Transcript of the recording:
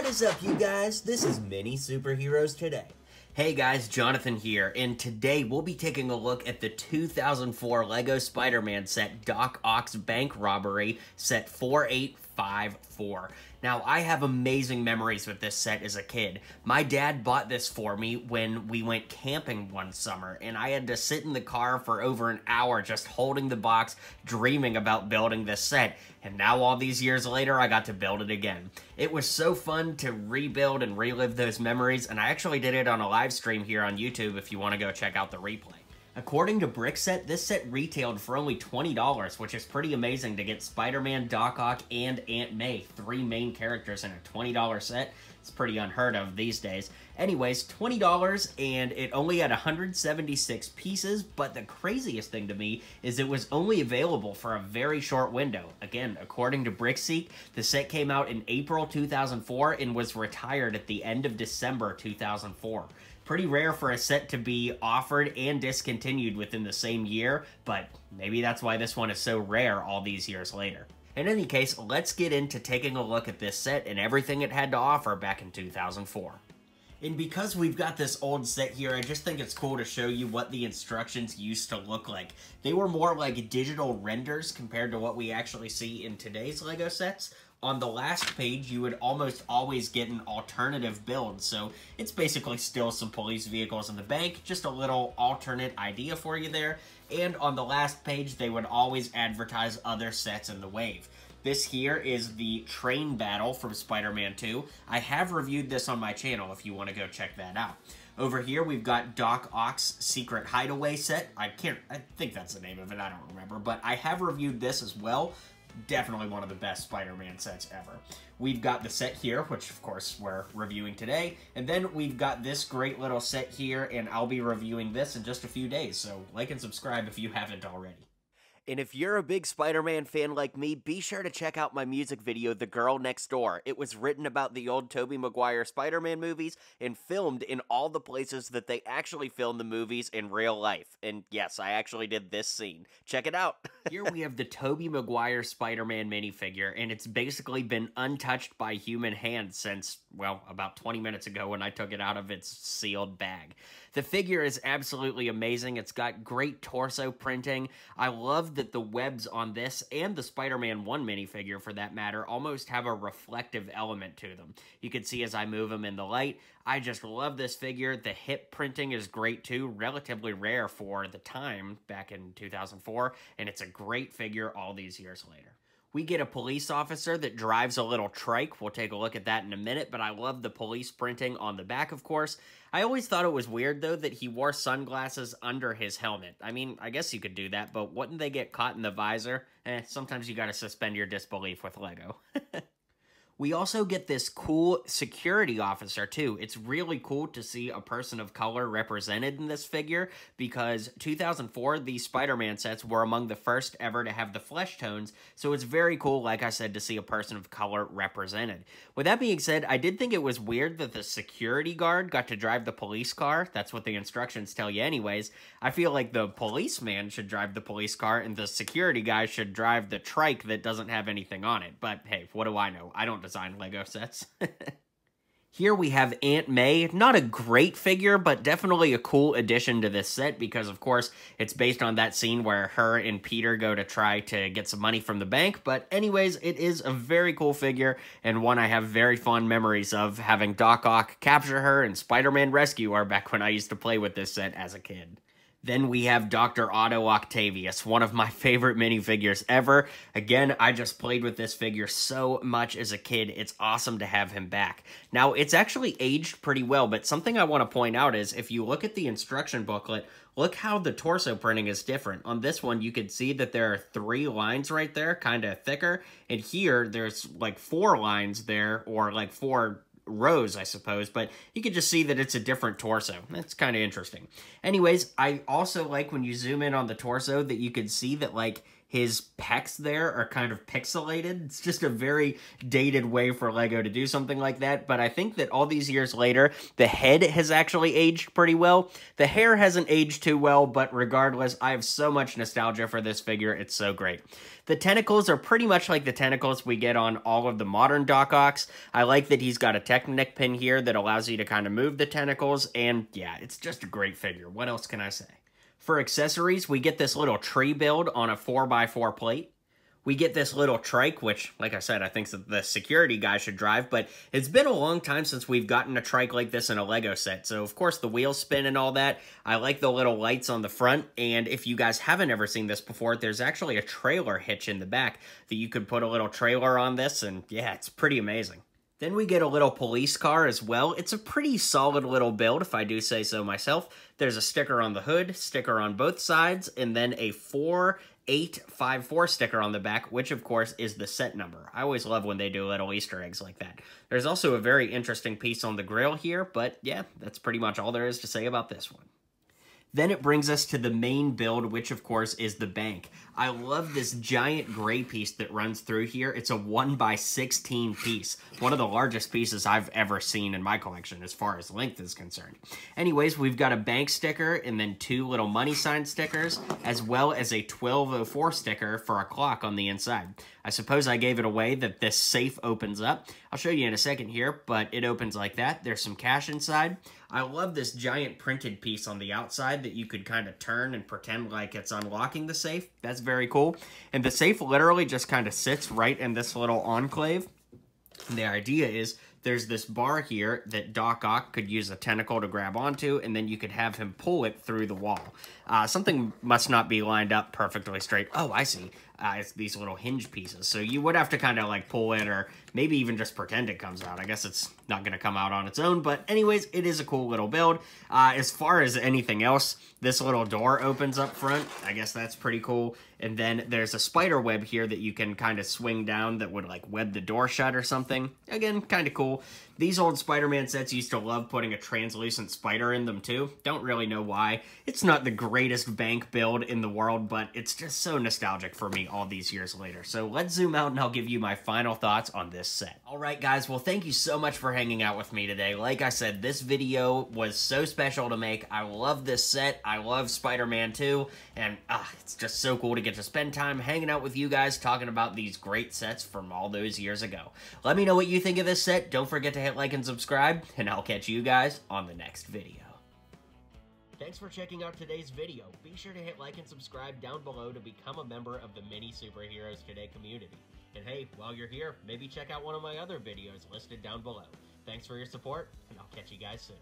What is up, you guys? This is Mini Superheroes Today. Hey guys, Jonathan here, and today we'll be taking a look at the 2004 LEGO Spider-Man set Doc Ock's Bank Robbery, set 4854. Now, I have amazing memories with this set as a kid. My dad bought this for me when we went camping one summer, and I had to sit in the car for over an hour just holding the box, dreaming about building this set. And now, all these years later, I got to build it again. It was so fun to rebuild and relive those memories, and I actually did it on a live stream here on YouTube if you want to go check out the replay. According to Brickset, this set retailed for only $20, which is pretty amazing to get Spider-Man, Doc Ock, and Aunt May, three main characters in a $20 set. It's pretty unheard of these days. Anyways, $20, and it only had 176 pieces, but the craziest thing to me is it was only available for a very short window. Again, according to Brickseek, the set came out in April 2004 and was retired at the end of December 2004. Pretty rare for a set to be offered and discontinued within the same year, but maybe that's why this one is so rare all these years later. In any case, let's get into taking a look at this set and everything it had to offer back in 2004. And because we've got this old set here, I just think it's cool to show you what the instructions used to look like. They were more like digital renders compared to what we actually see in today's LEGO sets. On the last page, you would almost always get an alternative build, so it's basically still some police vehicles in the bank, just a little alternate idea for you there. And on the last page, they would always advertise other sets in the wave. This here is the train battle from Spider-Man 2. I have reviewed this on my channel if you want to go check that out. Over here, we've got Doc Ock's Secret Hideaway set. I think that's the name of it, I don't remember, but I have reviewed this as well. Definitely one of the best Spider-Man sets ever. We've got the set here, which of course we're reviewing today, and then we've got this great little set here, and I'll be reviewing this in just a few days, so like and subscribe if you haven't already. And if you're a big Spider-Man fan like me, be sure to check out my music video, The Girl Next Door. It was written about the old Tobey Maguire Spider-Man movies and filmed in all the places that they actually filmed the movies in real life. And yes, I actually did this scene. Check it out. Here we have the Tobey Maguire Spider-Man minifigure, and it's basically been untouched by human hands since, well, about 20 minutes ago when I took it out of its sealed bag. The figure is absolutely amazing. It's got great torso printing. I love that the webs on this and the Spider-Man 1 minifigure, for that matter, almost have a reflective element to them. You can see as I move them in the light. I just love this figure. The hip printing is great too, relatively rare for the time back in 2004, and it's a great figure all these years later. We get a police officer that drives a little trike. We'll take a look at that in a minute, but I love the police printing on the back, of course. I always thought it was weird, though, that he wore sunglasses under his helmet. I mean, I guess you could do that, but wouldn't they get caught in the visor? Sometimes you gotta suspend your disbelief with LEGO. We also get this cool security officer, too. It's really cool to see a person of color represented in this figure, because 2004, these Spider-Man sets were among the first ever to have the flesh tones, so it's very cool, like I said, to see a person of color represented. With that being said, I did think it was weird that the security guard got to drive the police car. That's what the instructions tell you anyways. I feel like the policeman should drive the police car, and the security guy should drive the trike that doesn't have anything on it. But hey, what do I know? I don't design LEGO sets. Here we have Aunt May. Not a great figure, but definitely a cool addition to this set because, of course, it's based on that scene where her and Peter go to try to get some money from the bank. But anyways, it is a very cool figure and one I have very fond memories of, having Doc Ock capture her and Spider-Man rescue her back when I used to play with this set as a kid. Then we have Dr. Otto Octavius, one of my favorite minifigures ever. Again, I just played with this figure so much as a kid. It's awesome to have him back. Now, it's actually aged pretty well, but something I want to point out is if you look at the instruction booklet, look how the torso printing is different. On this one, you can see that there are 3 lines right there, kind of thicker. And here, there's like 4 lines there, or like 4 rows, I suppose, but you can just see that it's a different torso. That's kind of interesting. Anyways, I also like when you zoom in on the torso that you can see that, like, his pecs there are kind of pixelated. It's just a very dated way for Lego to do something like that, but I think that all these years later, the head has actually aged pretty well. The hair hasn't aged too well, but regardless, I have so much nostalgia for this figure. It's so great. The tentacles are pretty much like the tentacles we get on all of the modern Doc Ocks. I like that he's got a Technic pin here that allows you to kind of move the tentacles, and yeah, it's just a great figure. What else can I say? For accessories, we get this little tree build on a 4x4 plate. We get this little trike, which, like I said, I think the security guy should drive, but it's been a long time since we've gotten a trike like this in a Lego set, so of course the wheels spin and all that. I like the little lights on the front, and if you guys haven't ever seen this before, there's actually a trailer hitch in the back that you could put a little trailer on this, and yeah, it's pretty amazing. Then we get a little police car as well. It's a pretty solid little build, if I do say so myself. There's a sticker on the hood, sticker on both sides, and then a 4854 sticker on the back, which of course is the set number. I always love when they do little Easter eggs like that. There's also a very interesting piece on the grill here, but yeah, that's pretty much all there is to say about this one. Then it brings us to the main build, which of course is the bank. I love this giant gray piece that runs through here. It's a 1x16 piece. One of the largest pieces I've ever seen in my collection as far as length is concerned. Anyways, we've got a bank sticker and then 2 little money sign stickers, as well as a 1204 sticker for a clock on the inside. I suppose I gave it away that this safe opens up. I'll show you in a second here, but it opens like that. There's some cash inside. I love this giant printed piece on the outside that you could kind of turn and pretend like it's unlocking the safe. That's very cool. And the safe literally just kind of sits right in this little enclave. And the idea is there's this bar here that Doc Ock could use a tentacle to grab onto, and then you could have him pull it through the wall. Something must not be lined up perfectly straight. Oh, I see. It's these little hinge pieces. So you would have to kind of like pull it, or maybe even just pretend it comes out. I guess it's not going to come out on its own, but anyways, it is a cool little build. As far as anything else, this little door opens up front. I guess that's pretty cool. And then there's a spider web here that you can kind of swing down that would like web the door shut or something. Again, kind of cool. These old Spider-Man sets used to love putting a translucent spider in them too. Don't really know why. It's not the greatest bank build in the world, but it's just so nostalgic for me all these years later. So let's zoom out and I'll give you my final thoughts on this set. Alright guys, well thank you so much for hanging out with me today. Like I said, this video was so special to make. I love this set. I love Spider-Man 2, and it's just so cool to get to spend time hanging out with you guys talking about these great sets from all those years ago. Let me know what you think of this set. Don't forget to hit like and subscribe, and I'll catch you guys on the next video. Thanks for checking out today's video. Be sure to hit like and subscribe down below to become a member of the Mini Superheroes Today community. And hey, while you're here, maybe check out one of my other videos listed down below. Thanks for your support, and I'll catch you guys soon.